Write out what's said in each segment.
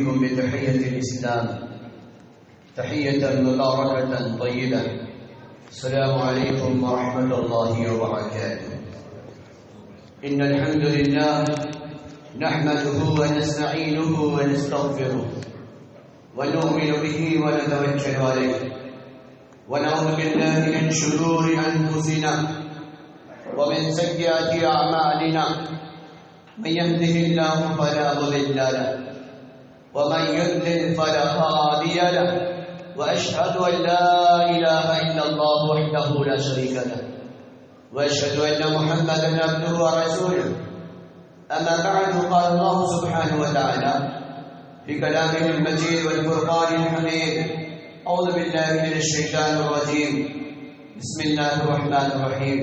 أحييكم بتحية الإسلام تحية مباركة طيبة. السلام عليكم ورحمة الله وبركاته. إن الحمد لله نحمده ونستعينه ونستغفره ونؤمن به ونتوكل عليه ونعوذ بالله من شرور أنفسنا ومن سيئات أعمالنا. من يهده الله فلا مضل له ومن يضلل فلا هادي له، وأشهد أن لا إله إلا الله وحده لا شريك له، وأشهد أن محمدا عبده ورسوله. أما بعد، قال الله سبحانه وتعالى في كلامه المجيد والفرقان الحميد: أعوذ بالله من الشيطان الرجيم، بسم الله الرحمن الرحيم.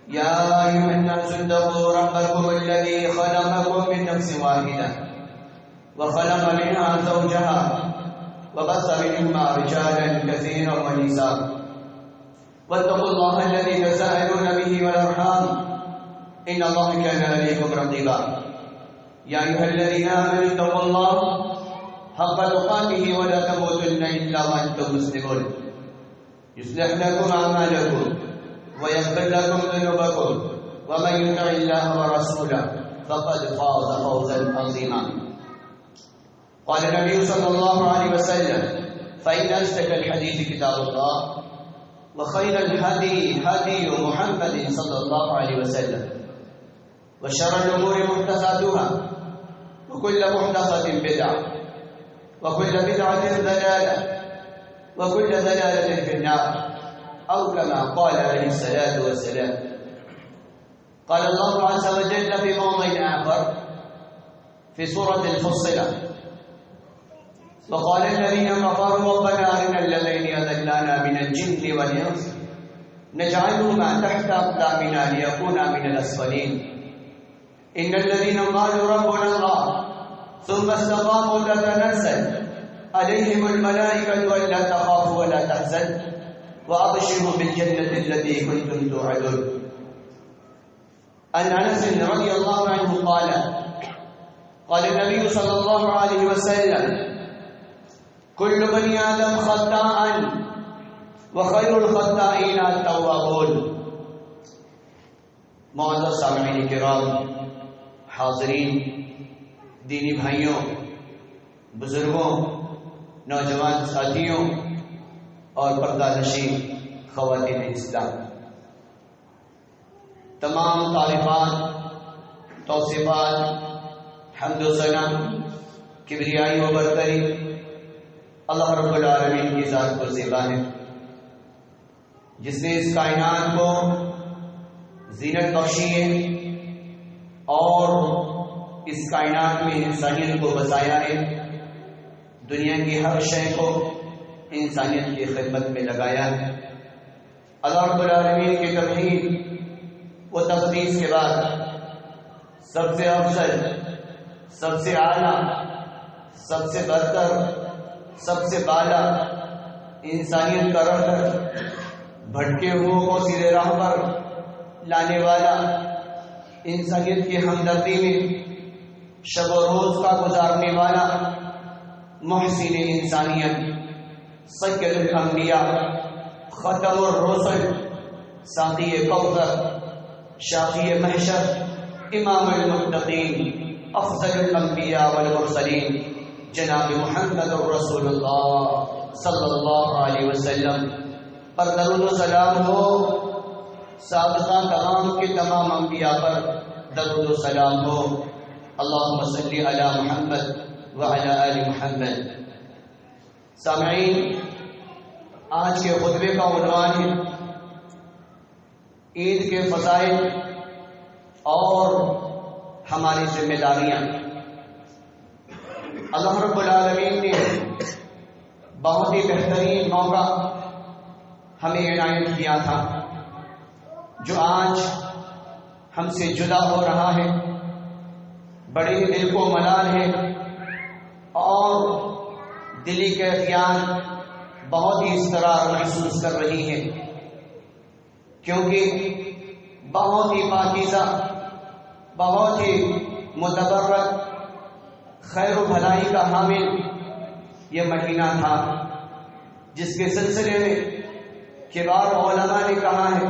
يا أيها الناس اتقوا ربكم الذي خلقكم من نفس واحدة وخلق منها زوجها وبث منهما رجالا كثيرا ونساء، واتقوا الله الذي تساءلون به والأرحام إن الله كان عليكم رقيبا. يا أيها الذين آمنوا اتقوا الله حق تقاته ولا تموتن إلا وأنتم مسلمون. يصلح لكم أعمالكم ويغفر لكم ذنوبكم، ومن يطع الله ورسوله فقد فاز فوزا عظيما. قال النبي صلى الله عليه وسلم: فإن أصدق الحديث كتاب الله، وخير الهدي هدي محمد صلى الله عليه وسلم، وشر الأمور محدثاتها، وكل محدثة بدعة، وكل بدعة ضلالة، وكل ضلالة في النار، أو كما قال عليه الصلاة والسلام. قال الله عز وجل في موضع آخر في سورة الفصلة: وقال الذين كفروا ربنا أرنا الذين أضلانا من الجن والإنس نجعلهما تحت أقدامنا ليكونا من الأسفلين. إن الذين قالوا ربنا الله ثم استقاموا تتنزل عليهم الملائكة ألا تخافوا ولا تحزنوا وأبشروا بالجنة التي كنتم توعدون. عن أنس رضي الله عنه قال: قال النبي صلى الله عليه وسلم: كل بني آدم خطاء وخير الخطائين التوابون. معزز سامعین کرام، حاضرین، دینی بھائیوں، بزرگوں، نوجوان ساتھیوں اور پردہ نشین خواتین اسلام، تمام تعریفات، توصیفات، حمد و ثنا، کبریائی و برتری اللہ رب العالمین کی ذات کو زیبا ہے، جس نے اس کائنات کو زینت بخشی ہے اور اس کائنات میں انسانیت کو بسایا ہے، دنیا کی ہر شے کو انسانیت کی خدمت میں لگایا ہے۔ اللہ رب العالمین کی توحید و تقدیس کے بعد سب سے افضل، سب سے اعلیٰ، سب سے برتر، سب سے بالا، انسانیت کا رہبر، بھٹکے ہوئوں کو سیدھے راہ پر لانے والا، انسانیت کی ہمدردی میں شب و روز کا گزارنے والا، محسن انسانیت، سید الانبیاء، ختم الرسل، ساقی کوثر، شافی محشر، امام المتقین، افضل الانبیاء والمرسلین، جناب محمد رسول اللہ صلی اللہ علیہ وسلم پر درود و سلام ہو۔ سابقہ تمام کے تمام انبیاء پر درود و سلام ہو۔ اللہم صلی علی محمد وعلی آل محمد۔ سامعین، آج کے خطبے کا عنوان ہے عید کے فضائل اور ہماری ذمہ داریاں۔ اللہ رب العالمین نے بہت ہی بہترین موقع ہمیں عنایت کیا تھا، جو آج ہم سے جدا ہو رہا ہے، بڑے ہی دل کو ملال ہے اور دلی کیفیات بہت ہی اضطرار محسوس کر رہی ہے، کیونکہ بہت ہی پاکیزہ، بہت ہی متبرک خیر و بھلائی کا حامل یہ مہینہ تھا، جس کے سلسلے میں کبار علماء نے کہا ہے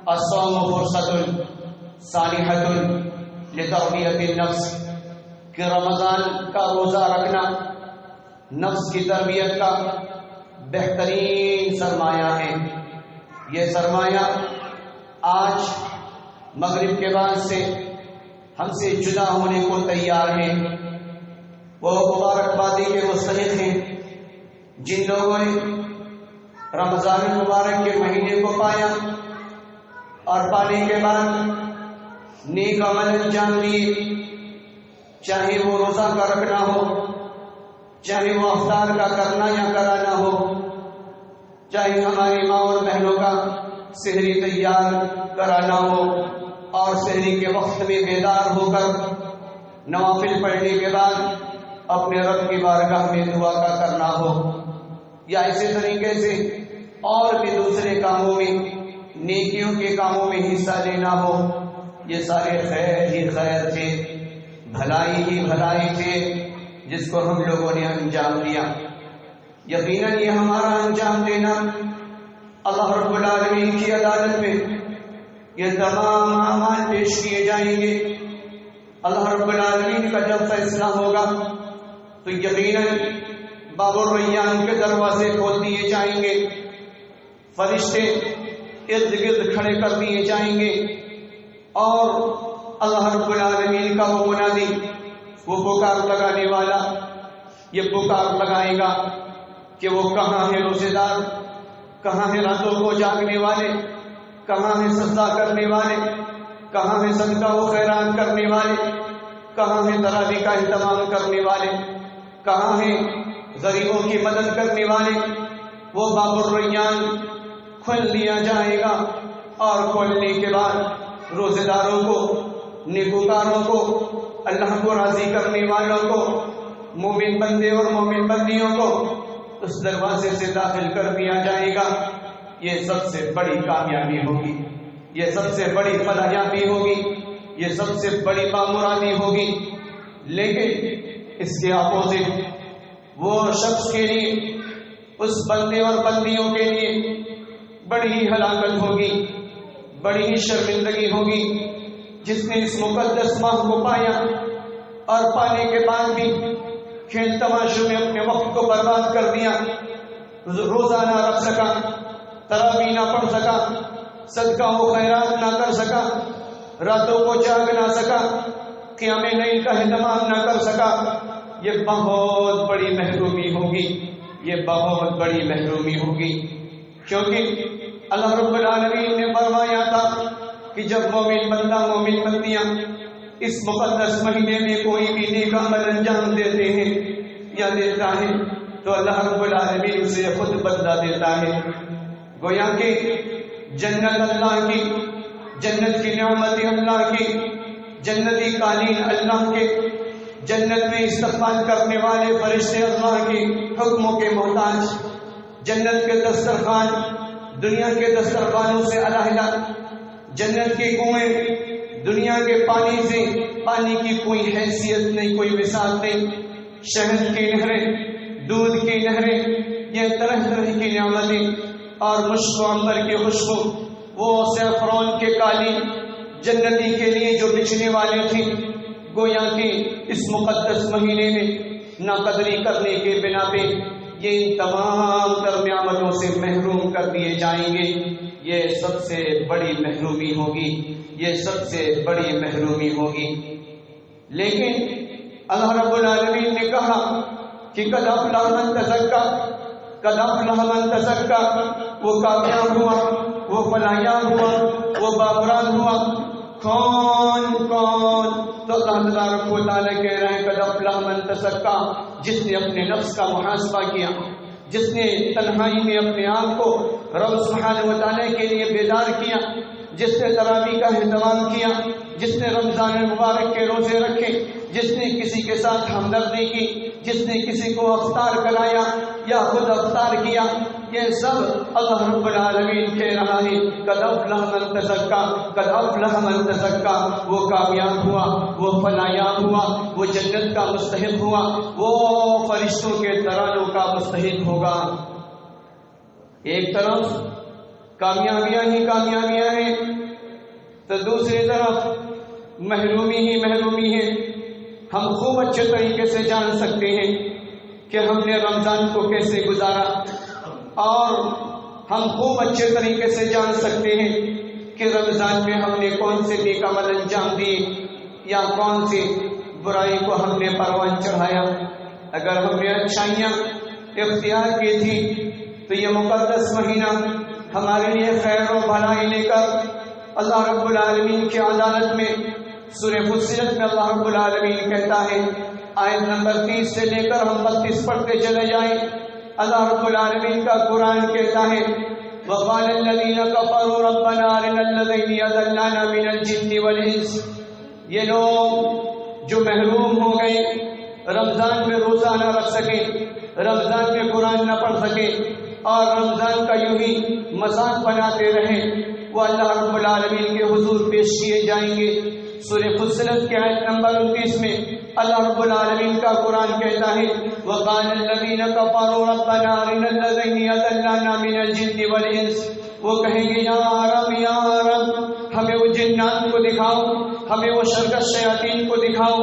الصوم فرصۃ صالحۃ لتربیۃ النفس، کہ رمضان کا روزہ رکھنا نفس کی تربیت کا بہترین سرمایہ ہے۔ یہ سرمایہ آج مغرب کے بعد سے ہم سے جدا ہونے کو تیار ہیں۔ وہ مبارکبادی کے مستحق ہیں جن لوگوں نے رمضان المبارک کے مہینے کو پایا اور پانے کے بعد نیک عمل انجام دیے، چاہے وہ روزہ کا رکھنا ہو، چاہے وہ افطار کا کرنا یا کرانا ہو، چاہے ہماری ماں اور بہنوں کا سحری تیار کرانا ہو اور سحری کے وقت میں بیدار ہو کر نوافل پڑھنے کے بعد اپنے رب کی بارگاہ میں دعا کا کرنا ہو، یا اسی طریقے سے اور بھی دوسرے کاموں میں، نیکیوں کے کاموں میں حصہ لینا ہو، یہ سارے خیر ہی خیر تھے، بھلائی ہی بھلائی تھے جس کو ہم لوگوں نے انجام دیا۔ یقیناً یہ ہمارا انجام دینا اللہ رب العالمین کی عدالت میں یہ تمام اعمال پیش کیے جائیں گے۔ اللہ رب العالمین کا جب فیصلہ ہوگا تو یقیناً باب الریان کے دروازے کھول دیے جائیں گے، فرشتے ارد گرد کھڑے کر دیے جائیں گے، اور اللہ رب العالمین کا وہ منادی، وہ پکار لگانے والا یہ پکار لگائے گا کہ وہ کہاں ہے روزے دار، کہاں ہے راتوں کو جاگنے والے، کہاں ہے سجدہ کرنے والے، کہاں ہے صدقہ و خیرات کرنے والے، کہاں ہے تراویح کا اہتمام کرنے والے، کہاں ہے غریبوں کی مدد کرنے والے۔ وہ باب الریان کھول دیا جائے گا، اور کھولنے کے بعد روزے داروں کو، نیکوکاروں کو، اللہ کو راضی کرنے والوں کو، مومن بندے اور مومن بندیوں کو اس دروازے سے داخل کر دیا جائے گا۔ یہ سب سے بڑی کامیابی ہوگی، یہ سب سے بڑی فلاحیابی ہوگی، یہ سب سے بڑی بامرادی ہوگی۔ لیکن اس کے اپوزٹ وہ شخص کے لیے، اس بندے اور بندیوں کے لیے بڑی ہی ہلاکت ہوگی، بڑی ہی شرمندگی ہوگی، جس نے اس مقدس ماہ کو پایا اور پانے کے بعد بھی کھیل تماشوں میں اپنے وقت کو برباد کر دیا، روزہ نہ رکھ سکا، تراویح نہ پڑھ سکا، صدقہ و خیرات نہ کر سکا، راتوں کو جاگ نہ سکا، قیام لیل کا اہتمام نہ کر سکا۔ یہ بہت بڑی محرومی ہوگی، یہ بہت بڑی محرومی ہوگی، کیونکہ اللہ رب العالمین نے فرمایا تھا کہ جب مومن بندہ مومن بندیاں اس مقدس مہینے میں کوئی بھی نیک عمل انجام دیتے ہیں یا دیتا ہے تو اللہ رب العالمین اسے خود بدلہ دیتا ہے۔ گویا کہ جنت اللہ کی، جنت کی نعمت اللہ کی، جنتی قالین اللہ کے، جنت میں استقبال کرنے والے فرشتے اللہ کے حکموں کے محتاج، جنت کے دسترخوان دنیا کے دسترخوانوں سے علیحدہ، جنت کے کنویں دنیا کے پانی سے، پانی کی کوئی حیثیت نہیں، کوئی مثال نہیں، شہد کی نہریں، دودھ کی نہریں، یہ طرح طرح کی نعمتیں، اور مشک و عنبر کی خوشبو، وہ زعفران کے قالین جنتی کے لیے جو بچھنے والے تھے، گویا کہ اس مقدس مہینے میں ناقدری کرنے کے بنا پہ یہ ان تمام تر نعمتوں سے محروم کر دیے جائیں گے۔ یہ سب سے بڑی محرومی ہوگی، یہ سب سے بڑی محرومی ہوگی۔ لیکن اللہ رب العالمین نے کہا کہ قد افلح من تزکا، قد افلح من تزکا، وہ کامیاب ہوا، وہ فلاحیاب ہوا، وہ بامراد ہوا۔ کون کون؟ تو اللہ تبارک و تعالیٰ کہہ رہے ہیں قد افلح من تزکا، جس نے اپنے نفس کا محاسبہ کیا، جس نے تنہائی میں اپنے آپ کو رب سبحانہ و تعالیٰ کے لیے بیدار کیا، جس نے تراویح کا اہتمام کیا، جس نے رمضان المبارک کے روزے رکھے، جس نے کسی کے ساتھ ہمدردی کی، جس نے کسی کو افطار کرایا یا خود افطار کیا، یہ سب اللہ رب العالمین کہہ رہا ہے قد افلح من تزکا، قد افلح من تزکا، وہ کامیاب ہوا، وہ فلاحیاب ہوا، وہ جنت کا مستحق ہوا، وہ فرشتوں کے ترانوں کا مستحق ہوگا۔ ایک طرف کامیابیاں ہی کامیابیاں ہیں تو دوسری طرف محرومی ہی محرومی ہے۔ ہم خوب اچھے طریقے سے جان سکتے ہیں کہ ہم نے رمضان کو کیسے گزارا، اور ہم خوب اچھے طریقے سے جان سکتے ہیں کہ رمضان میں ہم نے کون سے نیک عمل انجام دیے یا کون سی برائی کو ہم نے پروان چڑھایا۔ اگر ہم نے اچھائیاں اختیار کی تھی تو یہ مقدس مہینہ ہمارے لیے خیر و بھلائی لے کر اللہ رب العالمین کی عدالت میں سورہ فصلت میں اللہ رب العالمین کہتا ہے، آیت نمبر 30 سے لے کر ہم 32 پڑھتے چلے جائیں، اللہ رب العالمین کا قرآن کہتا ہے وَقَالَ الَّذِينَ كَفَرُوا رَبَّنَا أَرِنَا الَّذَيْنِ أَضَلَّانَا مِنَ الْجِنِّ وَالْإِنسِ۔ یہ لوگ جو محروم ہو گئے، رمضان میں روزہ نہ رکھ سکے، رمضان میں قرآن نہ پڑھ سکے اور رمضان کا یوں ہی مذاق بناتے رہے، وہ اللہ رب العالمین کے حضور پیش کیے جائیں گے۔ سورہ فصلت کی آیت نمبر 29 میں اللہ رب العالمین کا قرآن کہتا ہے وَقَالَ الَّذِينَ كَفَرُوا رَبَّنَا أَرِنَا الَّذَيْنِ أَضَلَّانَا مِنَ الْجِنِّ وَالْإِنسِ۔ وہ کہیں گے یا رب ہمیں وہ جنات کو دکھاؤ، ہمیں وہ سرکش شیاطین کو دکھاؤ،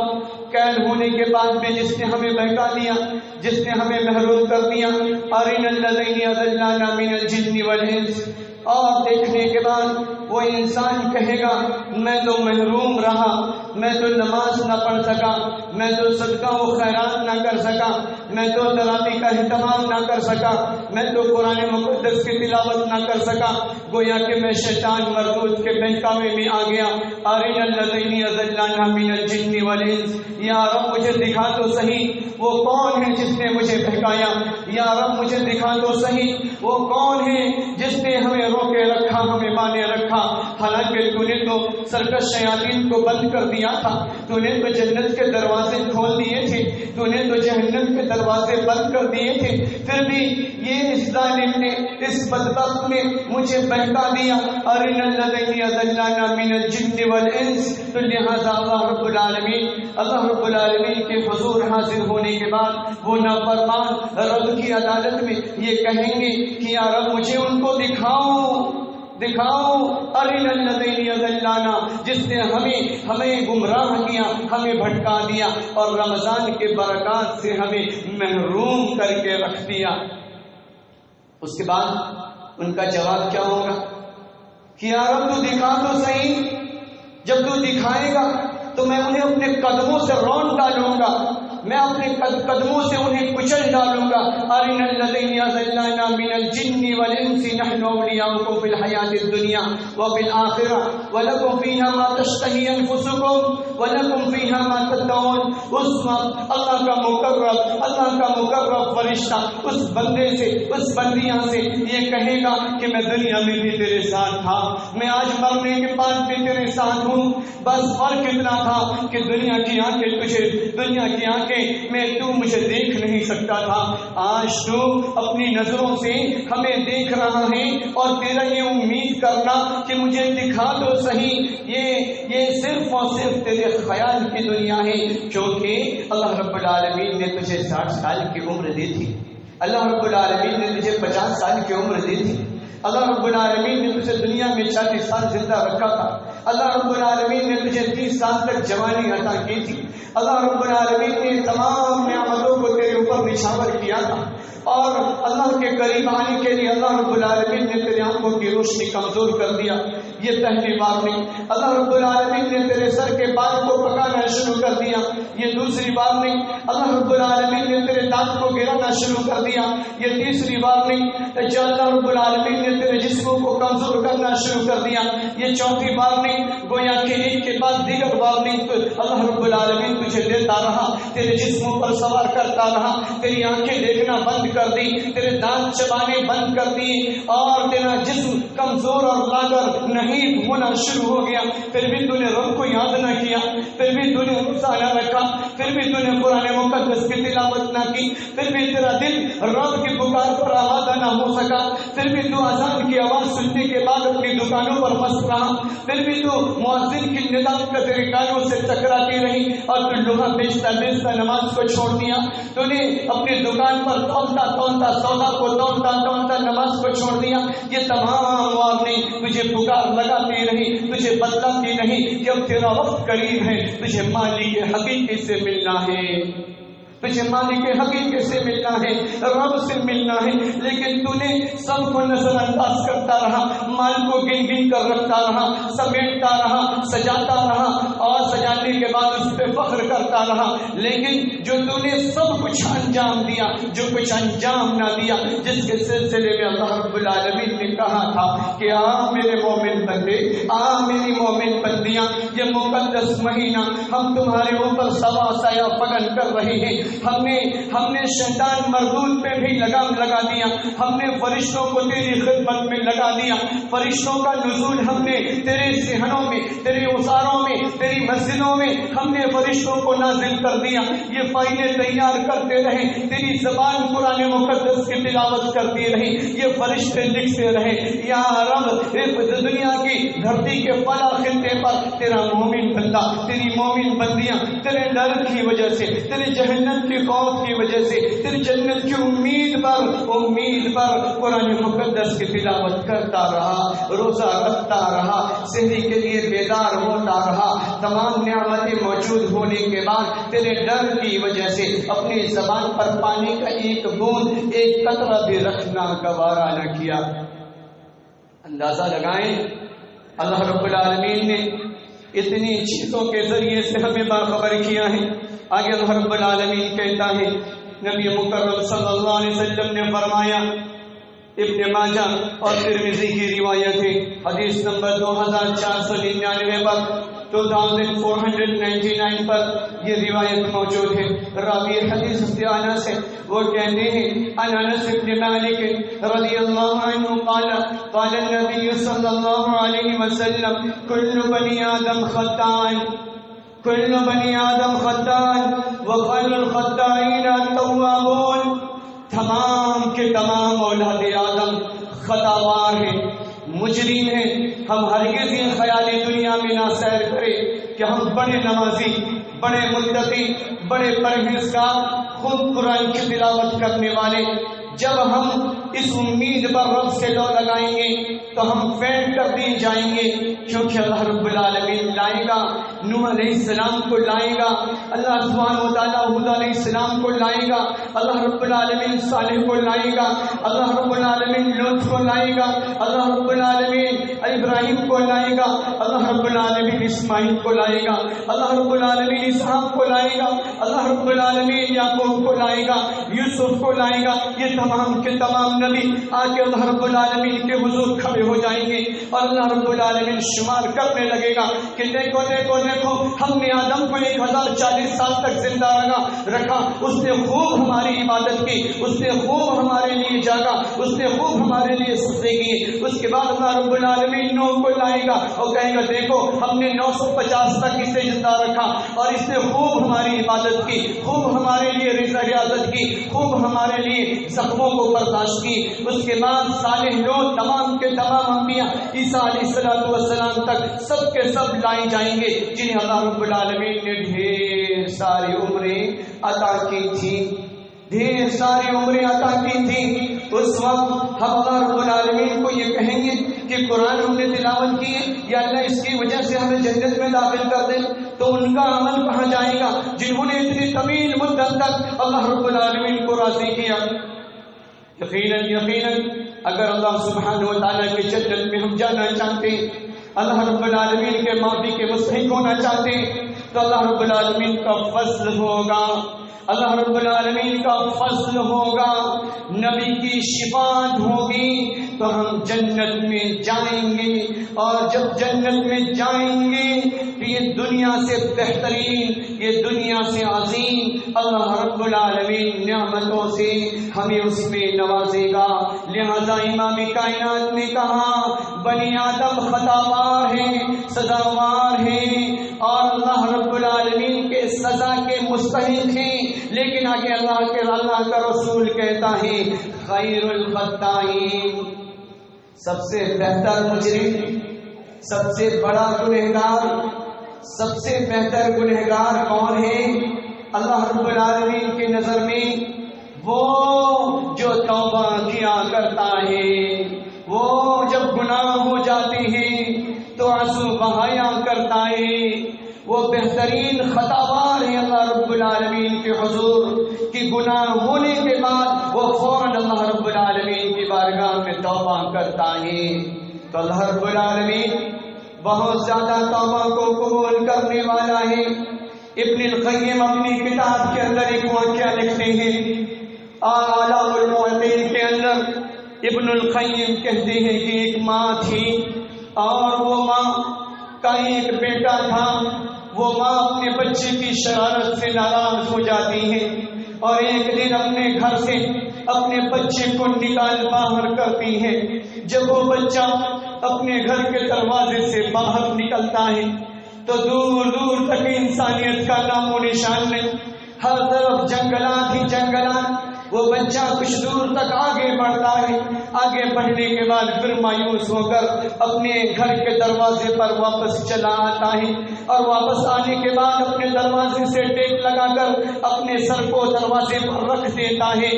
قید ہونے کے بعد میں جس نے ہمیں بہکا دیا، جس نے ہمیں محروم کر دیا، أَرِنَا الَّذَيْنِ أَضَلَّانَا مِنَ الْجِنِّ وَالْإِنسِ۔ اور دیکھنے کے بعد وہ انسان کہے گا میں تو محروم رہا، میں تو نماز نہ پڑھ سکا، میں تو صدقہ و خیرات نہ کر سکا، میں تو تراویح کا اہتمام نہ کر سکا، میں تو قرآن مقدس کی تلاوت نہ کر سکا، گویا کہ میں شیطان مردود کے بہکاوے میں آ گیا۔ أَرِنَا الَّذَيْنِ أَضَلَّانَا مِنَ الْجِنِّ وَالْإِنسِ۔ یا رب مجھے دکھا تو صحیح وہ کون ہے جس نے مجھے بہکایا، یا رب مجھے دکھا تو صحیح وہ کون ہے جس نے ہمیں روکے رکھا، ہمیں باندھے رکھا، حالانکہ تو نے تو سرکش شیاطین کو بند کر دیا تھا، تو نے تو جنت کے دروازے کھول دیے تھے، تو نے تو جہنم کے دروازے بند کر دیے تھے، پھر بھی یہ اس ظالم نے، اس بدبخت نے مجھے بہکا دیا۔ أَرِنَا الَّذَيْنِ أَضَلَّانَا مِنَ الْجِنِّ وَالْإِنسِ۔ تو لہذا اللہ رب العالمین کے حضور حاضر ہونے کے بعد وہ نافرمان رب کی عدالت میں یہ کہیں گے کہ یا رب مجھے ان کو دکھاؤ أَرِنَا الَّذَيْنِ أَضَلَّانَا، جس نے ہمیں گمراہ کیا، ہمیں بھٹکا دیا اور رمضان کے برکات سے ہمیں محروم کر کے رکھ دیا۔ اس کے بعد ان کا جواب کیا ہوگا کہ یا رب تو دکھا تو صحیح، جب تو دکھائے گا تو میں انہیں اپنے قدموں سے رون ڈالوں گا، میں اپنے قدموں سے انہیں کچل ڈالوں گا۔ أَرِنَا الَّذَيْنِ أَضَلَّانَا مِنَ الْجِنِّ وَالْإِنسِ نَحْنُ أَوْلِيَاؤُكُمْ فِي الْحَيَاةِ الدُّنْيَا وَفِي الْآخِرَةِ وَلَكُمْ فِيهَا مَا تَشْتَهِي أَنفُسُكُمْ وَلَكُمْ فِيهَا مَا تَدَّعُونَ۔ اس وقت اللہ کا مقرب فرشتہ اس بندے سے، اس بندیاں سے یہ کہے گا کہ میں دنیا میں بھی تیرے ساتھ تھا، میں آج مرنے کے بعد بھی تیرے ساتھ ہوں، بس فرق اتنا تھا کہ دنیا کی آنکھیں میں تو مجھے دیکھ نہیں سکتا تھا، آج تو اپنی نظروں سے ہمیں دیکھ رہا ہے اور تیرا یہ امید کرنا کہ مجھے دکھا تو صحیح، یہ صرف اور صرف تیرے خیال کی دنیا ہے، کیونکہ اللہ رب العالمین نے تجھے 60 سال کی عمر دی تھی، اللہ رب العالمین نے تجھے 50 سال کی عمر دی تھی، اللہ رب العالمین نے تجھے دنیا میں 40 سال زندہ رکھا تھا، اللہ رب العالمین نے تجھے 30 سال تک جوانی عطا کی تھی، اللہ رب العالمین نے تمام نعمتوں کو تیرے اوپر نچھاور کیا تھا، اور اللہ کے قریب آنے کے لیے اللہ رب العالمین نے تیرے آنکھوں کی روشنی کمزور کر دیا۔ یہ پہلی وارننگ۔ اللہ رب العالمین نے تیرے سر کے بال کو پکانا شروع کر دیا، یہ دوسری وارننگ۔ اللہ رب العالمین نے تیرے دانت کو گرانا شروع کر دیا. یہ تیسری وارننگ. جب اللہ رب العالمین نے تیرے جسموں کو کمزور کرنا شروع کر دیا. یہ چوتھی وارننگ. گویا کہ ایک کے بعد دیگر وارننگ اللہ رب العالمین تجھے دیتا رہا, تیرے جسموں پر سوار کرتا رہا. تیری آنکھیں دیکھنا بند کر دی, تیرے دانت چبانے بند کر دیے, اور تیرا جسم کمزور اور لاغر نہیں ہونا شروع ہو گیا. پھر بھی تو نے رب کو یاد نہ کیا, پھر بھی تو نے روزہ نہ رکھا, پھر بھی تو نے قرآن مقدس کی تلاوت نہ کی, پھر بھی تیرا دل رب کی پکار پر آمادہ نہ ہو سکا, پھر بھی تو اذان کی آواز سننے کے بعد اپنی دکانوں پر مست رہا, پھر بھی تو مؤذن کی ندا کا تیرے کانوں سے ٹکراتی رہی, اور تو لوہا بیچتا بیچتا نماز کو چھوڑ دیا. تو نے اپنی دکان پر تولتا تولتا سودا کو تولتا تولتا نماز کو چھوڑ دیا. یہ تمام وارننگ تجھے پکار لگاتی رہی, تجھے بتلاتی نہیں کہ اب تیرا وقت قریب ہے, تجھے مالک حقیقی سے ملنا ہے, تجھے مالک حقیقی سے ملنا ہے, رب سے ملنا ہے. لیکن تو نے سب کو نظر انداز کرتا رہا, مال کو گن گن کر رکھتا رہا, سمیٹتا رہا, سجاتا رہا, اور سجانے کے بعد اس پہ فخر کرتا رہا. لیکن جو تو نے سب کچھ انجام دیا, جو کچھ انجام نہ دیا, جس کے سلسلے میں اللہ رب العالمین نے کہا تھا کہ آ میرے مومن بندے, آ میری مومن بندیاں, یہ مقدس مہینہ ہم تمہارے اوپر سوا سایہ پگن کر رہے ہیں. ہم نے شیطان مردود پہ بھی لگام لگا دیا, ہم نے فرشتوں کو تیری خدمت میں لگا دیا. فرشتوں کا نزول ہم نے تیرے صحنوں میں, تیرے اساروں میں, تیری مسجدوں میں ہم نے فرشتوں کو نازل کر دیا. یہ فائلیں تیار کرتے رہے, تیری زبان قرآن مقدس کی تلاوت کرتی رہی, یہ فرشتے لکھتے رہے. یا رب دنیا کی دھرتی کے فلا خطے پر تیرا مومن بندہ, تیری مومن بندیاں تیرے ڈر کی وجہ سے, تیری جہنم کی خوف کی وجہ سے, تیری جنت کی امید پر قرآن مقدس کی تلاوت کرتا رہا, روزہ رکھتا رہا, سحری کے لیے بیدار ہوتا رہا. تمام نعمتیں موجود ہونے کے بعد تیرے ڈر کی وجہ سے اپنی زبان پر پانی کا ایک بوند, ایک قطرہ بھی رکھنا گوارا نہ کیا. اندازہ لگائیں اللہ رب العالمین نے اتنی چیزوں کے ذریعے سے ہمیں باخبر کیا ہے. آگے اللہ رب العالمین کہتا ہے, نبی مکرم صلی اللہ علیہ وسلم نے فرمایا, ابن ماجہ اور ترمذی کی روایت ہے, حدیث نمبر 2499 پر, 2499 پر یہ روایت موجود ہے. راوی حدیث سے انس ہے, وہ کہتے ہیں ان انس بن مالک رضی اللہ عنہ قال قال النبی صلی اللہ علیہ وسلم کل بنی آدم خطاء, کل بنی آدم خطاء وخیر الخطائین التوابون. تمام کے تمام اولاد آدم خطاوار ہیں, مجرم ہیں. ہم ہرگز یہ خیالی دنیا میں نہ سیر کریں کہ ہم بڑے نمازی, بڑے متقی, بڑے پرہیزگار, خود قرآن کی تلاوت کرنے والے. جب ہم اس امید پر رب سے لو لگائیں گے تو ہم فیل کر دیے جائیں گے, کیونکہ اللہ رب العالمین لائے گا, نوح علیہ السلام کو لائے گا, اللہ سبحانہ و تعالیٰ ہود علیہ السلام کو لائے گا, اللہ رب العالمین صالح کو لائے گا, اللہ رب العالمین لوط کو لائے گا, اللہ رب العالمین ابراہیم کو لائے گا, اللہ رب العالمین اسماعیل کو لائے گا, اللہ رب العالمین اسحاق کو لائے گا, اللہ رب العالمین یعقوب کو لائے گا, یوسف کو لائے گا. یہ تمام کے تمام نبی آ کے اللہ رب العالمین کے حضور کھڑے ہو جائیں گے, اور اللہ رب العالمین شمار کرنے لگے گا کہ دیکھو دیکھو دیکھو, ہم نے آدم کو 1040 سال تک زندہ رکھا, اس نے خوب ہماری عبادت کی, اس نے خوب ہمارے لیے جاگا, اس نے خوب ہمارے لیے سجدے کیے. اس کے بعد اللہ رب العالمین نوح کو لائے گا اور کہے گا دیکھو ہم نے 950 تک اسے زندہ رکھا, اور اس نے خوب ہماری عبادت کی, خوب ہمارے لیے ریاضت کی, خوب ہمارے لیے زخموں کو برداشت کی. اس کے بعد صالح لوط, تمام کے تمام انبیاء عیسیٰ علیہ السلام تک سب کے سب لائے جائیں گے, جنہیں اللہ رب العالمین نے ڈھیر ساری عمریں عطا کی تھی, ڈھیر ساری عمریں عطا کی تھی. اس وقت ہم اللہ رب العالمین کو یہ کہیں گے کہ قرآن ہم نے تلاوت کی ہے, یا اللہ اس کی وجہ سے ہمیں جنت میں داخل کر دیں, تو ان کا عمل کہاں جائے گا جنہوں نے اتنی طویل مدت تک اللہ رب العالمین کو راضی کیا. یقیناً اگر اللہ سبحانہ و تعالیٰ کی جنت میں ہم جانا چاہتے ہیں, اللہ رب العالمین کے معافی کے مستحق ہونا چاہتے ہیں, تو اللہ رب العالمین کا فضل ہوگا, اللہ رب العالمین کا فضل ہوگا، نبی کی شفاعت ہوگی تو ہم جنت میں جائیں گے، اور جب جنت میں جائیں گے تو یہ دنیا سے بہترین، یہ دنیا سے عظیم اللہ رب العالمین نعمتوں سے ہمیں اس میں نوازے گا۔ لہذا امام کائنات نے کہا بنی آدم خطاوار ہیں، سزاوار ہیں، اور اللہ رب العالمین کے سزا کے مستحق ہیں، لیکن آگے اللہ کا رسول کہتا ہے خیر الخطائین، سب سے بہتر مجرم، سب سے بڑا گنہگار، سب سے بہتر گنہگار کون ہے اللہ رب العالمین کی نظر میں؟ وہ جو توبہ کیا کرتا ہے، وہ جب گناہ ہو جاتے ہیں تو آنسو بہایا کرتا ہے، وہ بہترین خطاوار ہے اللہ رب العالمین کے حضور کہ گناہ ہونے کے بعد وہ فوراً اللہ رب العالمین کی بارگاہ میں توبہ کرتا ہے۔ تو اللہ رب العالمین بہت زیادہ توبہ کو قبول کرنے والا ہے۔ ابن القیم اپنی کتاب کے اندر ایک واقعہ لکھتے ہیں، اعلام الموعظین کے اندر ابن القیم کہتے ہیں کہ ایک ماں تھی اور وہ ماں کا ایک بیٹا تھا، وہ ماں اپنے بچے کی شرارت سے ناراض ہو جاتی ہے اور ایک دن اپنے گھر سے اپنے بچے کو نکال باہر کرتی ہے۔ جب وہ بچہ اپنے گھر کے دروازے سے باہر نکلتا ہے تو دور دور تک انسانیت کا نام و نشان نہیں، ہر طرف جنگلات ہی جنگلات۔ وہ بچہ کچھ دور تک آگے بڑھتا ہے، آگے بڑھنے کے بعد پھر مایوس ہو کر اپنے گھر کے دروازے پر واپس چلا آتا ہے، اور واپس آنے کے بعد اپنے دروازے سے ٹیک لگا کر اپنے سر کو دروازے پر رکھ دیتا ہے۔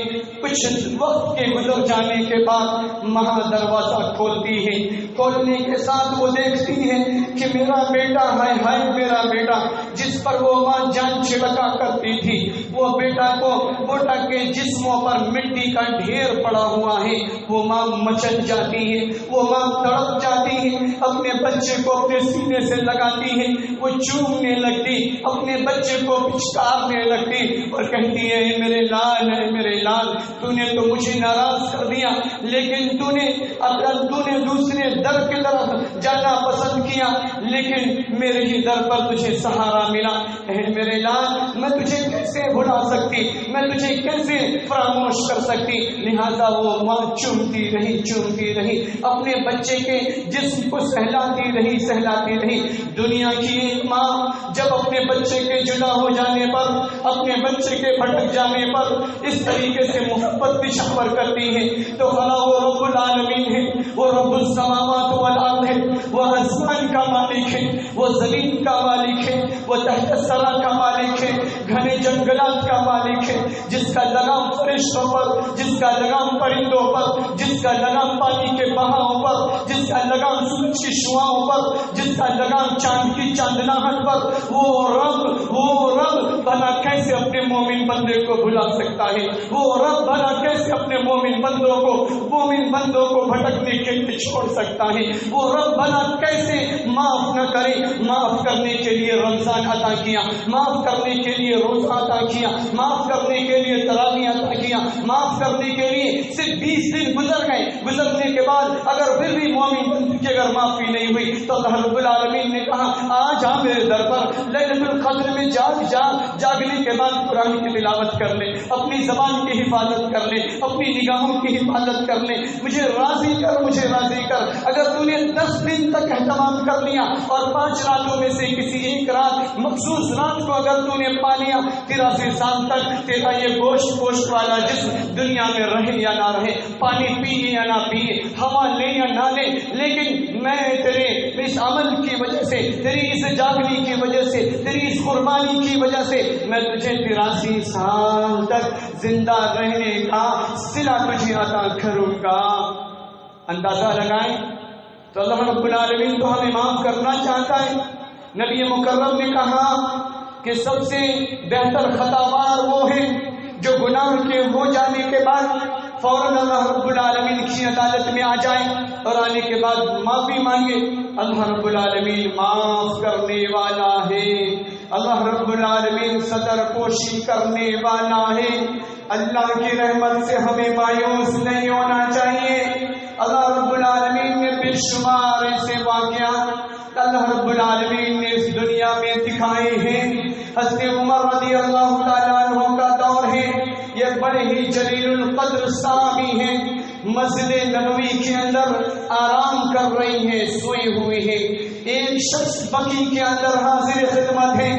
کچھ وقت کے گزر جانے کے بعد ماں دروازہ کھولتی ہے، کھولنے کے ساتھ وہ دیکھتی ہے کہ میرا بیٹا ہے میرا بیٹا، جس پر وہ ماں جان چھڑکا کرتی تھی، وہ بیٹا کے جسموں پر مٹی کا ڈھیر پڑا ہوا ہے۔ وہ ماں مچل جاتی ہے، وہ ماں تڑپ جاتی ہے، اپنے بچے کو اپنے سینے سے لگاتی ہے، وہ چومنے لگتی، اپنے بچے کو پچکارنے لگتی اور کہتی ہے میرے لال ہے میرے لال، تو نے تو مجھے ناراض کر دیا، لیکن تو نے دوسرے در کی طرف جانا پسند کیا، لیکن میرے ہی در پر تجھے سہارا ملا۔ اے میرے لال، میں تجھے کیسے بھلا سکتی، میں تجھے کیسے فراموش کر سکتی؟ لہذا وہ ماں چومتی رہی اپنے بچے کے جسم کو سہلاتی رہی۔ دنیا کی ایک ماں جب اپنے بچے کے جدا ہو جانے پر، اپنے بچے کے بھٹک جانے پر اس طریقے سے محبت پشاور کرتی ہے، تو خلا وہ رب العالمین ہے، وہ رب السماوات والارض ہے، وہ آسمان کا مالک ہے، وہ زمین کا مالک ہے، وہ تحت الثری کا مالک ہے، گھنے جنگلات کا مالک ہے، جس کا لگام فرشتوں پر، جس کا لگام پرندوں پر، جس کا لگام پانی کے بہاؤ پر، جس کا لگام سورج کی شعاؤں پر، جس کا لگام چاند کی چاندناہٹ پر، وہ رب بھلا کیسے اپنے مومن بندے کو بھلا سکتا ہے؟ وہ رب بھلا کیسے اپنے مومن بندوں کو بھٹکنے کے لیے چھوڑ سکتا ہے؟ وہ رب بھلا کیسے معاف نہ کرے؟ معاف کرنے کے لیے رمضان عطا کیا، معاف کرنے کے لیے روزہ عطا کیا، معاف کرنے کے لیے تراویح عطا کیا، معاف کرنے کے لیے صرف 20 دن گزر گئے، گزرنے کے بعد اگر پھر بھی مومن بندے کی اگر معافی نہیں ہوئی تو اللہ رب العالمین نے کہا آج آ میرے در پر، لیلۃ القدر میں جاگنے کے بعد قرآن کی تلاوت کر لے، اپنی زبان کی حفاظت کر لے، اپنی نگاہوں کی حفاظت کر لے، مجھے راضی کر۔ اگر تو نے 10 دن تک اہتمام کر لیا اور 5 راتوں میں سے کسی ایک رات، مخصوص رات کو اگر تو نے پا لیا، 83 سال تک تیرا یہ گوشت والا جسم دنیا میں رہے یا نہ رہے، پانی پیے یا نہ پیے، ہوا لے یا نہ لے، لیکن میں تیرے اس عمل کی وجہ سے، تیری اس جاگنے کی وجہ سے، تیری اس قربانی کی وجہ سے میں تجھے 83 سال تک زندہ رہنے کا صلہ تجھے عطا کروں گا۔ اندازہ لگائیں تو اللہ رب العالمین تو ہمیں معاف کرنا چاہتا ہے۔ نبی مکرم نے کہا کہ سب سے بہتر خطاوار وہ ہے جو گناہ کے ہو جانے کے بعد فوراً اللہ رب العالمین کی عدالت میں آ جائے اور آنے کے بعد معافی مانگے۔ اللہ رب العالمین معاف کرنے والا ہے، اللہ رب العالمین صدر پوشی کرنے والا ہے. اللہ کی رحمت سے ہمیں مایوس نہیں ہونا چاہیے. اللہ رب العالمین نے بے شمار ایسے واقعات اللہ رب العالمین نے اس دنیا میں دکھائے ہیں. حضرت عمر رضی اللہ تعالیٰ عنہ کا دور ہے. یہ بڑے ہی جلیل القدر صحابی ہیں. مسجد نبوی کے اندر آرام کر رہی ہیں, سوئی ہوئی ہیں. ایک شخص بقیع کے اندر حاضر خدمت ہے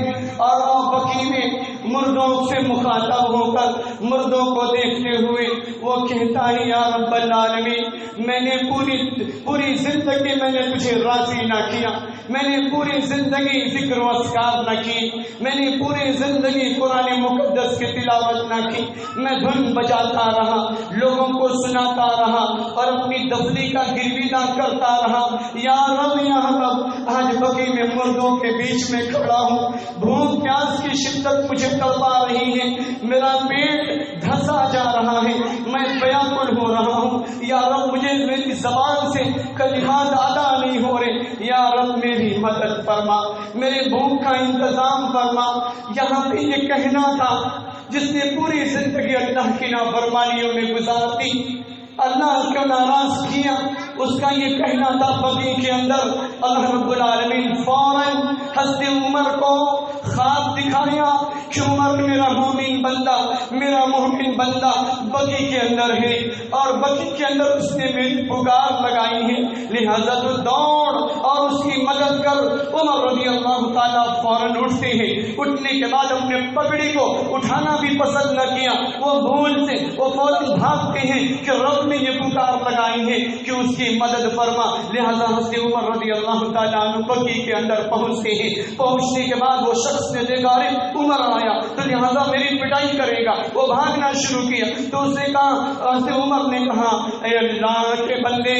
اور وہ بقیع میں مردوں سے مخاطب ہو کر مردوں کو دیکھتے ہوئے وہ کہتا ہے یا رب العالمین میں نے پوری زندگی میں نے تجھے راضی نہ کیا, میں نے پوری زندگی ذکر و اذکار نہ کی, میں نے پوری زندگی قرآن مقدس کی تلاوت نہ کی, میں دھن بجاتا رہا, لوگوں کو سناتا رہا اور اپنی دفلی کا گرویدہ کرتا رہا. یا رب آج بقیع میں مردوں کے بیچ میں کھڑا ہوں, بھوک پیاس کی شدت مجھے تڑپا رہی ہے, میرا پیٹ دھسا جا رہا ہے, میں بیاکل ہو رہا ہوں. یا رب مجھے میری زبان سے کلمات ادا نہیں ہو رہے. یا رب میری مدد فرما, میرے بھوک کا انتظام فرما. یہاں پہ یہ کہنا تھا جس نے پوری زندگی اللہ کی نافرمانیوں میں گزار دی, اللہ کو ناراض کیا, اس کا یہ کہنا تھا بقیع کے اندر. اللہ رب العالمین فوراً حضرت عمر کو خواب دکھایا کہ عمر میرا مومن بندہ بقیع کے اندر ہے اور بقیع کے اندر اس نے میری پکار لگائی ہے, لہذا تو دوڑ اور اس کی مدد کر. عمر رضی اللہ تعالیٰ فوراً اٹھتے ہیں. اٹھنے کے بعد اپنے پگڑی کو اٹھانا بھی پسند نہ کیا, وہ فوراً بھاگتے ہیں کہ رب نے یہ پکار لگائی ہے کہ اس کی مدد فرما. لہذا حضرت عمر رضی اللہ تعالیٰ عنہ بقیع کے اندر پہنچتے ہیں. پہنچنے کے بعد وہ شخص نے دیکھا عمر آیا تو لہذا میری پٹائی کرے گا, وہ بھاگنا شروع کیا. تو اس نے کہا, حضرت عمر نے کہا اے اللہ کے بندے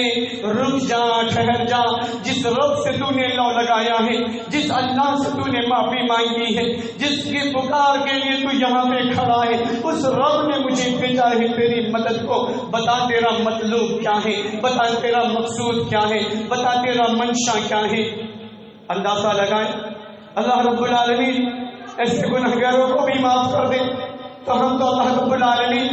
رک جا, ٹھہر جا. جس رب سے تو نے لو لگایا ہے, جس اللہ سے تو نے معافی مانگی ہے, جس کی پکار کے لیے تو یہاں پہ کھڑا ہے, اس رب نے مجھے بھیجا ہے تیری مدد کو. بتا تیرا مطلوب کیا ہے, بتا تیرا مقصود کیا ہے, بتا تیرا منشا کیا ہے. اندازہ لگائیں اللہ رب العالمین ایسے گنہگاروں کو بھی معاف کر دے تو ہم تو اللہ رب العالمین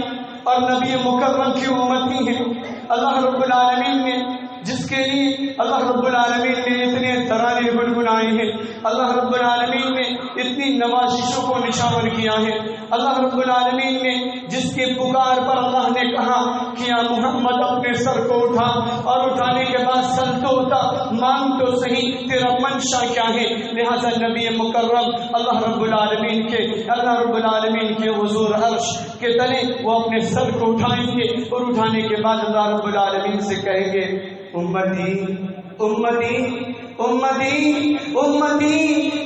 اور نبی مکرم کی امتی ہیں. اللہ رب العالمین نے جس کے لیے اللہ رب العالمین نے اتنے ترانے گنگنائے ہیں, اللہ رب العالمین نے اتنی نوازشوں کو نشاور کیا ہے, اللہ رب العالمین نے جس کے پکار پر اللہ نے کہا کہ یا محمد اپنے سر کو اٹھا, اور اٹھانے کے بعد سر تو اٹھا, مانگ تو صحیح تیرا منشا کیا ہے. لہذا نبی مکرم اللہ رب العالمین کے حضور عرش کے تلے وہ اپنے سر کو اٹھائیں گے, اور اٹھانے کے بعد اللہ رب العالمین سے کہیں گے امتی امتی امتی امتی.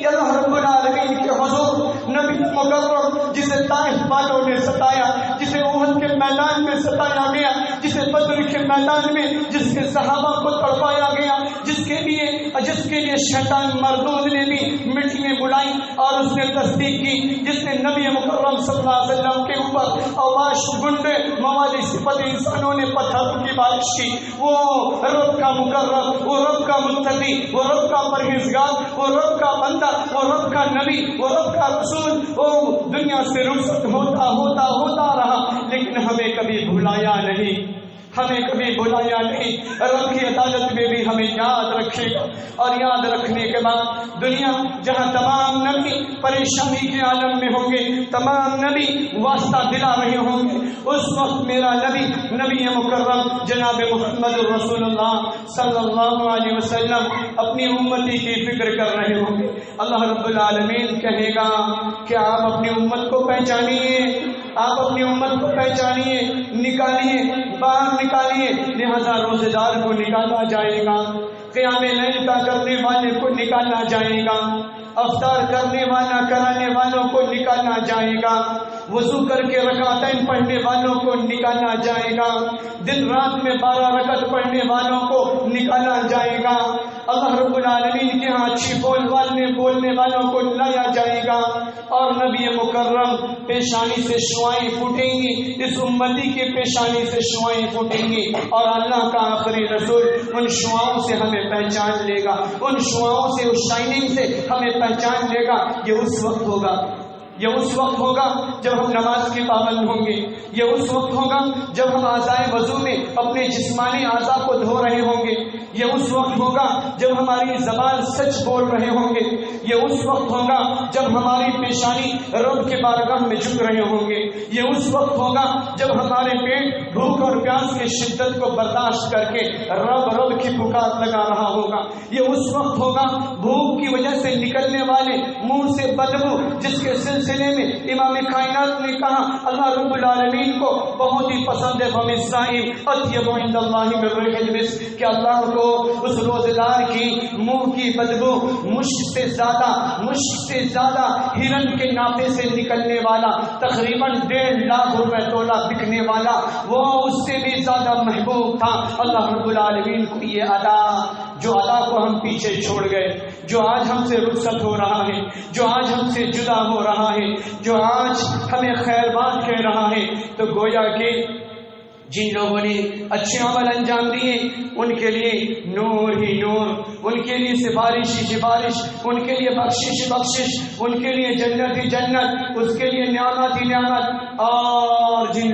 اللہ رب العالمین کے حضور نبی مکرم جسے طائف والوں نے ستایا, جسے احد کے میدان میں ستایا گیا, جسے بدر کے میدان میں جس کے صحابہ کو تڑپایا گیا, جس کے لیے شیطان مردود نے بھی مٹیاں بلائی اور اس نے تصدیق کی, جس نے نبی مکرم صلی اللہ علیہ وسلم کے اوپر آواش گنڈے موالی صفت انسانوں نے پتھروں کی بارش کی, وہ رب کا مقرب, وہ رب کا متقی, وہ رب کا پرہیزگار, وہ رب کا بندہ, وہ رب کا نبی, وہ رب کا رسول, وہ دنیا سے رخصت ہوتا رہا, لیکن ہمیں کبھی بھلایا نہیں. رب کی عدالت میں بھی ہمیں یاد رکھے گا. اور یاد رکھنے کے بعد دنیا جہاں تمام نبی پریشانی کے عالم میں ہوں گے, تمام نبی واسطہ دلا رہے ہوں گے, اس وقت میرا نبی مکرم جناب محمد رسول اللہ صلی اللہ علیہ وسلم اپنی امتی کی فکر کر رہے ہوں گے. اللہ رب العالمین کہے گا کہ آپ اپنی امت کو پہچانیے, آپ اپنی امت کو پہچانیے, نکالیے, باہر نکالیے. لہذا روزے دار کو نکالا جائے گا, قیام لیل کا کرنے والے کو نکالا جائے گا, افطار کرنے والا کرانے والوں کو نکالا جائے گا, وضو کر کے رکعتین پڑھنے والوں کو نکالا جائے گا، دن رات میں 12 رکعت پڑھنے والوں کو نکالا جائے گا، اللہ رب العالمین کے ہاں اچھی بولنے والوں کو لایا جائے گا، اور نبی مکرم پیشانی سے شعائیں پھوٹیں گی، اس امتی کی پیشانی سے شعائیں پھوٹیں گی، اور اللہ کا آخری رسول ان شعاؤں سے ہمیں پہچان لے گا، ان شعاؤں سے، اس شائننگ سے ہمیں پہچان لے گا۔ یہ اس وقت ہوگا جب ہم نماز کی پابند ہوں گے، یہ اس وقت ہوگا جب ہم اعضائے وضو میں اپنے جسمانی اعضاء کو دھو رہے ہوں گے، یہ اس وقت ہوگا جب ہماری زبان سچ بول رہے ہوں گے، یہ اس وقت ہوگا جب ہماری پیشانی رب کے بارگاہ میں جھک رہے ہوں گے، یہ اس وقت ہوگا جب ہمارے پیٹ بھوک اور پیاس کی شدت کو برداشت کر کے رب کی پکار لگا رہا ہوگا، یہ اس وقت ہوگا بھوک کی وجہ سے نکلنے والے منہ سے بدبو جس کے سلسلے میں امام کائنات نے کہا اللہ رب العالمین کو بہت ہی پسند ہے فم الصائم اطیب عند اللہ من ریح المسک، کہ اللہ کو اس روزے دار کی منہ کی بدبو مشک سے زیادہ ہرن کے ناپے سے نکلنے والا تقریباً 1.5 لاکھ روپے تولہ بکنے والا وہ اس سے بھی زیادہ محبوب تھا اللہ رب العالمین کو۔ یہ ادا جو ادا کو ہم پیچھے چھوڑ گئے، جو آج ہم سے رخصت ہو رہا ہے، جو آج ہم سے جدا ہو رہا ہے، جو آج ہمیں خیر بات کہہ رہا ہے، تو گویا کہ جن لوگوں نے اچھے عمل انجام دیے ان کے لیے نور ہی نور، ان کے لیے سفارش ہی سفارش، ان کے لیے بخشش ہی بخشش، ان کے لیے جنت ہی جنت، اس کے لیے نعمت ہی نعمت۔ اور جن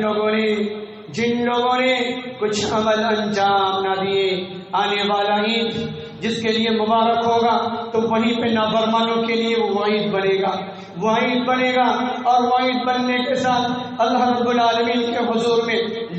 لوگوں نے کچھ عمل انجام نہ دیے، آنے والا عید جس کے لیے مبارک ہوگا تو وہیں پہ نافرمانوں کے لیے وہ وعید بنے گا، اور وعید بننے کے ساتھ اللہ رب العالمین کے حضور میں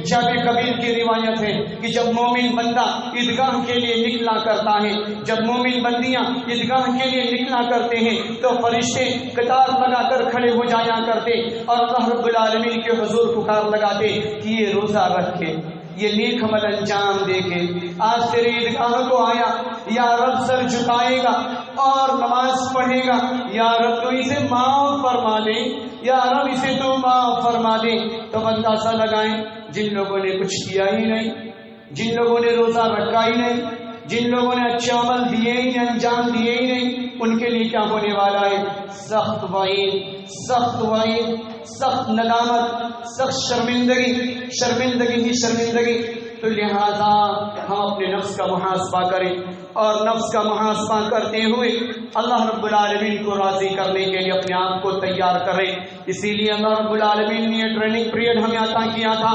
جابر کبیر کی روایت ہے کہ جب مومن بندہ عیدگاہ کے لیے نکلا کرتا ہے، جب مومن بندیاں عیدگاہ کے لیے نکلا کرتے ہیں تو فرشتے قطار لگا کر کھڑے ہو جایا کرتے اور اللہ رب العالمین کے حضور پکار لگاتے کہ یہ روزہ رکھے، یہ نیک عمل انجام دے کے آج تیرے عیدگاہ کو آیا، یا رب سر جھکائے گا اور نماز پڑھے گا، یا رب تو اسے معاف فرما دے، یا رب اسے تو معاف فرما دے۔ تو اندازہ لگائیں جن لوگوں نے کچھ کیا ہی نہیں، جن لوگوں نے روزہ رکھا ہی نہیں، جن لوگوں نے اچھے عمل دیے ہی نہیں، انجام دیے ہی نہیں، ان کے لیے کیا ہونے والا ہے؟ سخت وعید، سخت ندامت، سخت شرمندگی۔ تو لہذا ہم اپنے نفس کا محاسبہ کریں، اور نفس کا محاسبہ کرتے ہوئے اللہ رب العالمین کو راضی کرنے کے لیے اپنے آپ کو تیار کریں۔ اسی لیے اللہ رب العالمین نے یہ ٹریننگ پیریڈ ہمیں عطا کیا تھا،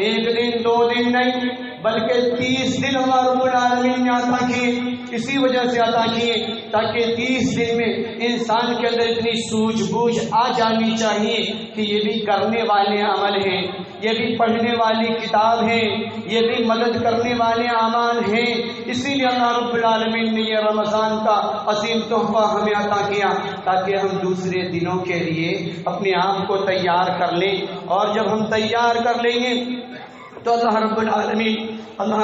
1 دن 2 دن نہیں بلکہ 30 دن اللہ رب العالمین نے عطا کیے، اسی وجہ سے عطا کیے تاکہ 30 دن میں انسان کے اندر اتنی سوجھ بوجھ آ جانی چاہیے کہ یہ بھی کرنے والے عمل ہیں، یہ بھی پڑھنے والی کتاب ہے، یہ بھی مدد کرنے والے اعمال ہیں۔ اسی لیے اللہ رب العالمین نے یہ رمضان کا عظیم تحفہ ہمیں عطا کیا تاکہ ہم دوسرے دنوں کے لیے اپنے آپ کو تیار کر لیں، اور جب ہم تیار کر لیں گے تو اللہ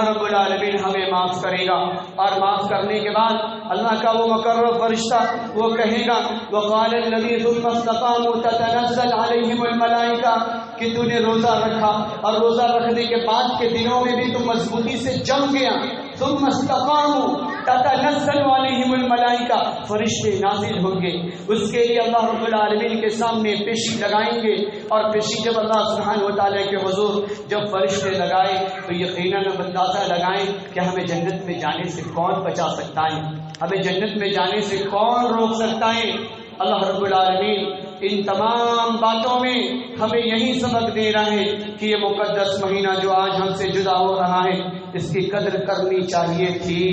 رب العالمین ہمیں معاف کرے گا، اور معاف کرنے کے بعد اللہ کا وہ مقرب فرشتہ وہ کہے گا وقال الذین ثم استقاموا تتنزل علیہم الملائکہ، کہ تو نے روزہ رکھا اور روزہ رکھنے کے بعد کے دنوں میں بھی تو مضبوطی سے جم گیا، ثم استقاموا تتنزل علیہم الملائکہ، فرشتے نازل ہوں گے، اس کے لیے اللہ رب العالمین کے سامنے پیشی لگائیں گے، اور پیشی جب اللہ سبحانہ و تعالیٰ کے حضور جب فرشتے لگائے تو یقیناً اندازہ لگائیں کہ ہمیں جنت میں جانے سے کون بچا سکتا ہے، ہمیں جنت میں جانے سے کون روک سکتا ہے۔ اللہ رب العالمین ان تمام باتوں میں ہمیں یہی سبق دے رہا ہے کہ یہ مقدس مہینہ جو آج ہم سے جدا ہو رہا ہے اس کی قدر کرنی چاہیے تھی،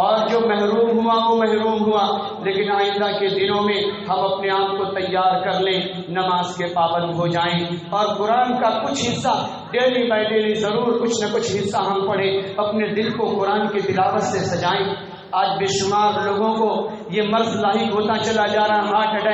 اور جو محروم ہوا وہ محروم ہوا، لیکن آئندہ کے دنوں میں ہم اپنے آپ کو تیار کر لیں، نماز کے پابند ہو جائیں، اور قرآن کا کچھ حصہ ڈیلی بائی ڈیلی ضرور کچھ نہ کچھ حصہ ہم پڑھیں، اپنے دل کو قرآن کی تلاوت سے سجائیں۔ آج بے شمار لوگوں کو یہ مرض لاحق ہوتا چلا جا رہا ہے، ہارٹ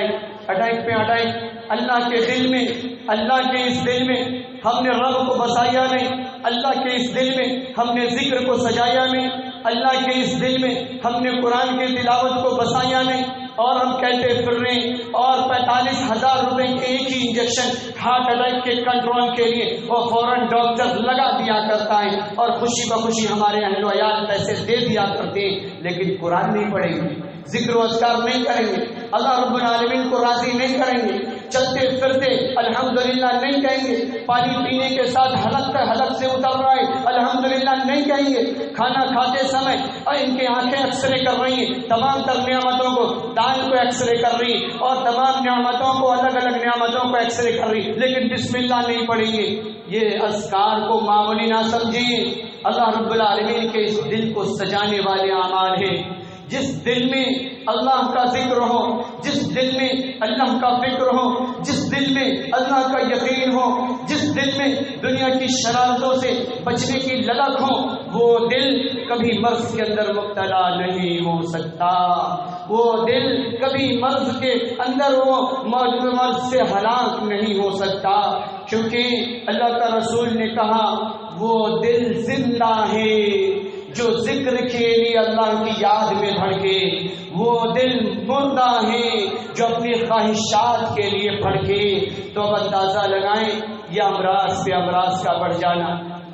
اٹیک پہ اٹیک۔ اللہ کے دل میں، اللہ کے اس دل میں ہم نے رب کو بسایا نہیں، اللہ کے اس دل میں ہم نے ذکر کو سجایا نہیں، اللہ کے اس دل میں ہم نے قرآن کی تلاوت کو بسایا نہیں۔ اور ہم کہتے پھر رہے ہیں، اور 45,000 روپے کے ایک ہی انجیکشن ہارٹ اٹیک کے کنٹرول کے لیے وہ فوراً ڈاکٹر لگا دیا کرتا ہے، اور خوشی بخوشی ہمارے اہل و عیال پیسے دے دیا کرتے ہیں، لیکن قرآن نہیں پڑھیں گے، ذکر و اذکار نہیں کریں گے، اللہ رب العالمین کو راضی نہیں کریں گے، چلتے پھرتے الحمدللہ نہیں کہیں گے، پانی پینے کے ساتھ حلق سے اتر رہا ہے الحمدللہ نہیں کہیں گے، کھانا کھاتے سمے اور ان کی آنکھیں ایکسرے کر رہی ہیں، تمام تر نعمتوں کو، دان کو ایکسرے کر رہی ہیں، اور تمام نعمتوں کو، الگ الگ نعمتوں کو ایکسرے کر رہی ہیں، لیکن بسم اللہ نہیں پڑھیں گے۔ یہ اذکار کو معمولی نہ سمجھیں، اللہ رب العالمین کے اس دل کو سجانے والے اعمال ہیں۔ جس دل میں اللہ کا ذکر ہو، جس دل میں اللہ کا فکر ہو، جس دل میں اللہ کا یقین ہو، جس دل میں دنیا کی شرارتوں سے بچنے کی للک ہو، وہ دل کبھی مرض کے اندر مبتلا نہیں ہو سکتا، وہ دل کبھی مرض کے اندر وہ مرض سے ہلاک نہیں ہو سکتا، کیونکہ اللہ کا رسول نے کہا وہ دل زندہ ہے جو ذکر کے لیے اللہ کی یاد میں بھڑکے، وہ دل مردہ ہے جو اپنی خواہشات کے لیے بھڑکے۔ تو اب اندازہ لگائیں یہ امراض پہ امراض کا بڑھ جانا،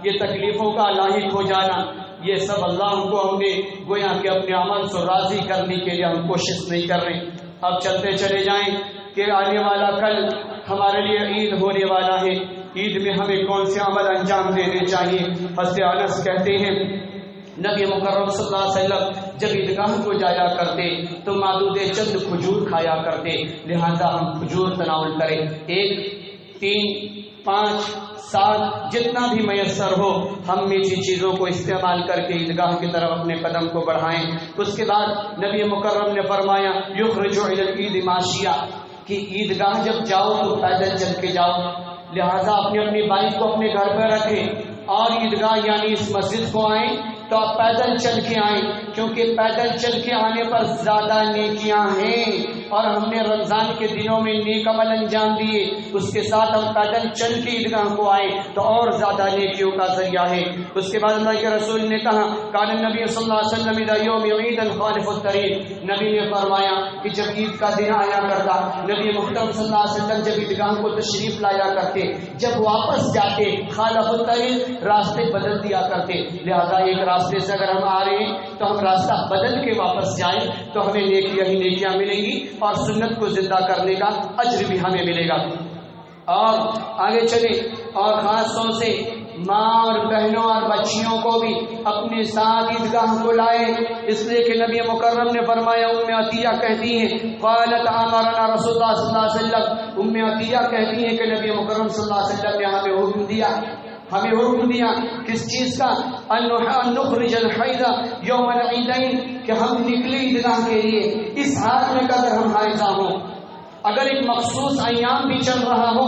یہ تکلیفوں کا لاحق ہو جانا، یہ سب اللہ کو ہم نے گویا کہ اپنے عمل سے راضی کرنے کے لیے ہم کوشش نہیں کر رہے۔ اب چلتے چلے جائیں کہ آنے والا کل ہمارے لیے عید ہونے والا ہے، عید میں ہمیں کون سے عمل انجام دینے چاہیے؟ حضرت انس کہتے ہیں نبی مکرم صلی اللہ علیہ وسلم جب عیدگاہ کو جایا کرتے تو معدود چند کھجور کھایا کرتے، لہذا ہم کھجور تناول کریں، 1، 3، 5، 7 جتنا بھی میسر ہو ہم میٹھی چیزوں کو استعمال کر کے عیدگاہ کی طرف اپنے قدم کو بڑھائیں۔ اس کے بعد نبی مکرم نے فرمایا یخرج الی العید ماشیا، کہ عیدگاہ جب جاؤ تو پیدل چل کے جاؤ، لہذا اپنی بائک کو اپنے گھر پہ رکھیں اور عیدگاہ یعنی اس مسجد کو آئیں تو آپ پیدل چل کے آئیں، کیونکہ پیدل چل کے آنے پر زیادہ نیکیاں ہیں، اور ہم نے رمضان کے دنوں میں نیک عمل انجام دیے، اس کے ساتھ ہم پیدل چل کے عیدگاہ کو آئے تو اور زیادہ نیکیوں کا ذریعہ ہے۔ اس کے بعد اللہ کے رسول نے کہا کان النبی صلی اللہ علیہ وسلم اذا یوم عید خالف الطریق، نبی نے فرمایا کہ جب عید کا دن آیا کرتا نبی محترم صلی اللہ علیہ وسلم جب عیدگاہ کو تشریف لایا کرتے، جب واپس جاتے خالف الطریق راستے بدل دیا کرتے، لہذا ایک راستے سے اگر ہم آ رہے ہیں تو ہم راستہ بدل کے واپس جائیں تو ہمیں نیکیاں ہی نیکیاں ملیں گی اور سنت کو زندہ کرنے کا اجر بھی ہمیں ملے گا۔ اور آگے چلیں، اور خاص طور سے ماں اور بہنوں اور بچیوں کو بھی اپنے ساتھ عیدگاہ کو لائے، اس لیے کہ نبی مکرم نے فرمایا، ام عطیہ کہتی ہیں قالت امرنا رسول اللہ صلی اللہ علیہ وسلم، ام عطیہ کہتی ہیں کہ نبی مکرم صلی اللہ علیہ وسلم نے ہمیں حکم دیا کس چیز کا؟ ان نخرج الحیض یوم العیدین، کہ ہم نکلے عیدگاہ کے لیے اس حال میں اگر ہم حائضہ ہوں، اگر ایک مخصوص ایام بھی چل رہا ہو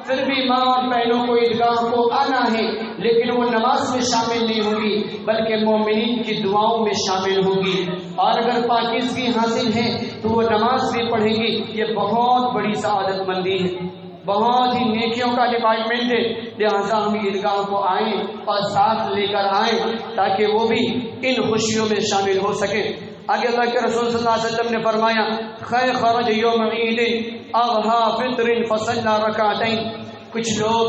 پھر بھی ماں اور بہنوں کو عیدگاہ کو آنا ہے، لیکن وہ نماز میں شامل نہیں ہوگی بلکہ مومنین کی دعاؤں میں شامل ہوگی، اور اگر پاکیزگی حاصل ہے تو وہ نماز بھی پڑھے گی۔ یہ بہت بڑی سعادت مندی ہے، بہت ہی نیکیوں کا ڈپارٹمنٹ ہے، لہذا ہم عیدگاہ کو آئیں اور ساتھ لے کر آئیں تاکہ وہ بھی ان خوشیوں میں شامل ہو سکے۔ آگے اللہ کے رسول صلی اللہ علیہ وسلم نے فرمایا خیر خرج یوم عید اضحیٰ فطر فصلی رکعتین، کچھ لوگ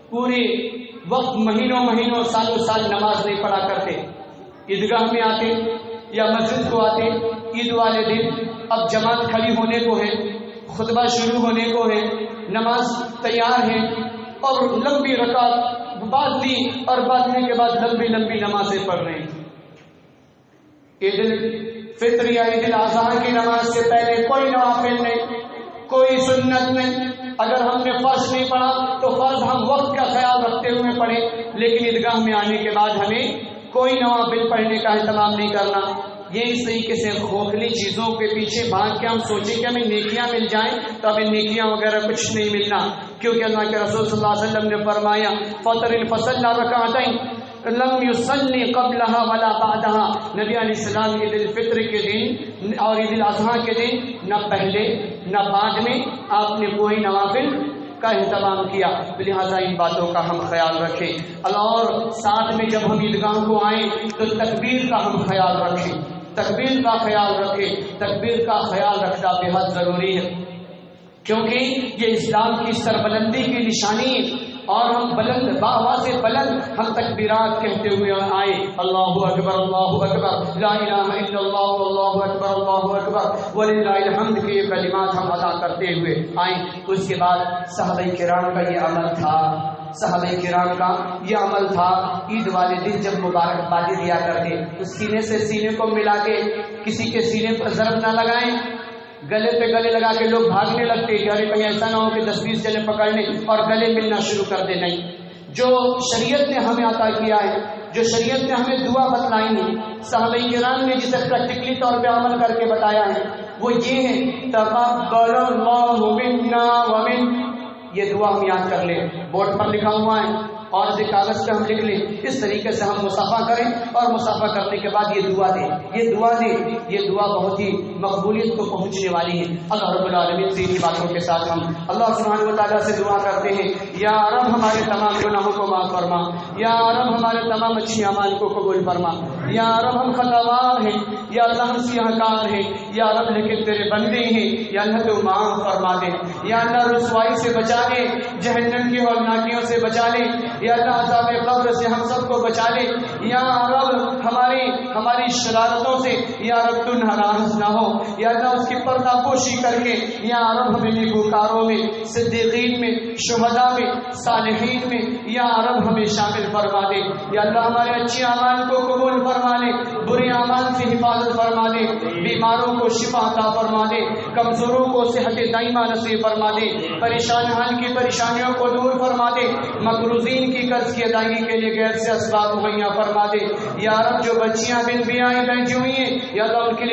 پورے وقت مہینوں سالوں سال نماز نہیں پڑھا کرتے، عیدگاہ میں آتے یا مسجد کو آتے عید والے دن، اب جماعت کھڑی ہونے کو ہے، خطبہ شروع ہونے کو ہے، نماز تیار ہے اور لمبی رکعت باندھی اور باندھنے کے بعد لمبی نمازیں پڑھ رہے ہیں۔ عید الفطر یا عید الاضحیٰ کی نماز سے پہلے کوئی نوافل نہیں، کوئی سنت نہیں، اگر ہم نے فرض نہیں پڑھا تو فرض ہم وقت کا خیال رکھتے ہوئے پڑھیں، لیکن عیدگاہ میں آنے کے بعد ہمیں کوئی نوافل پڑھنے کا اہتمام نہیں کرنا۔ یہ اس طریقے سے خوخلی چیزوں کے پیچھے بھاگ کے ہم سوچیں کہ ہمیں نیکیاں مل جائیں تو ہمیں نیکیاں وغیرہ کچھ نہیں ملنا، کیونکہ اللہ کے رسول صلی اللہ علیہ وسلم نے فرمایا فطر فصلی رکعتین لم یصلی قبلها ولا بعدها، نبی علیہ السلام عید الفطر کے دن اور عید الاضحیٰ کے دن نہ پہلے نہ بعد میں آپ نے کوئی نوافل کا اہتمام کیا، لہٰذا ان باتوں کا ہم خیال رکھیں۔ اور ساتھ میں جب ہم عیدگاہ کو آئیں تو تکبیر کا ہم خیال رکھیں، تکبیر کا خیال رکھیں. تکبیر کا خیال رکھنا بے حد ضروری ہے، کیونکہ یہ اسلام کی سربلندی کی نشانی ہے. اور ہم بلند باواز بلند ہم تکبیرات کہتے ہوئے آئے، اللہ اکبر اللہ اکبر لا الہ الا اللہ واللہ اکبر اللہ اکبر وللہ الحمد کے یہ کلمات ہم ادا کرتے ہوئے آئیں. اس کے بعد صحابہ کرام کا یہ عمل تھا، صحابہ کرام کا یہ عمل تھا. عید والے دن جب مبارکبادی دیا کرتے تو سینے سے سینے کو ملا کے، کسی کے سینے پر ضرب نہ لگائیں، گلے پہ گلے لگا کے لوگ بھاگنے لگتے کہ ارے کہیں ایسا نہ ہو کہ 10-20 جنے پکڑنے اور گلے ملنا شروع کر دے. نہیں، جو شریعت نے ہمیں عطا کیا ہے، جو شریعت نے ہمیں دعا بتلائی ہے، صحابہ کرام نے جسے پریکٹیکلی طور پہ عمل کر کے بتایا ہے، وہ یہ ہے تقبل اللہ منا ومن. یہ دعا ہم یاد کر لیں، بورڈ پر لکھا ہوا ہے اور یہ کاغذ پہ ہم لکھ لیں. اس طریقے سے ہم مصافحہ کریں اور مصافحہ کرنے کے بعد یہ دعا دیں، یہ دعا دیں. یہ دعا بہت ہی مقبولیت کو پہنچنے والی ہے. اللہ رب العالمین سے انہی باتوں کے ساتھ ہم اللہ سبحانہ و تعالیٰ سے دعا کرتے ہیں، یا رب ہمارے تمام گناہوں کو معاف فرما، یا رب ہمارے تمام اچھی اعمال کو قبول فرما. یا رب ہم خطاوار ہیں، یا اللہ ہم سیاہ کار ہیں، یا رب لیکن تیرے بندے ہیں، یا اللہ تو معاف فرما دے. یا اللہ رسوائی سے بچا لے، جہنم کی ہولناکیوں سے بچا لے. یا اللہ عذاب قبر سے ہم سب کو بچا لے. یا رب ہماری شرارتوں سے یا رب تو ناراض نہ ہو. یا اللہ اس کی پردہ پوشی کر کے یا رب ہمیں نیکوکاروں میں، صدیقین میں، شہداء میں، صالحین میں یا رب ہمیں شامل فرما دے. یا اللہ ہمارے اچھے اعمال کو قبول فرما لے، برے اعمال سے حفاظت فرما دے، بیماروں کو شفا عطا فرما دے، کمزوروں کو صحت دائمہ نصیب فرما دے، پریشان حال کی پریشانیوں کو دور فرما دے، مقروضین کی قرض کی ادائیگی کے لیے غیر سے اسباب مہیا فرما دے. یا رب جو بچیاں بن بیاہیں بیٹھی ہوئی ہیں یا اللہ ان کے لیے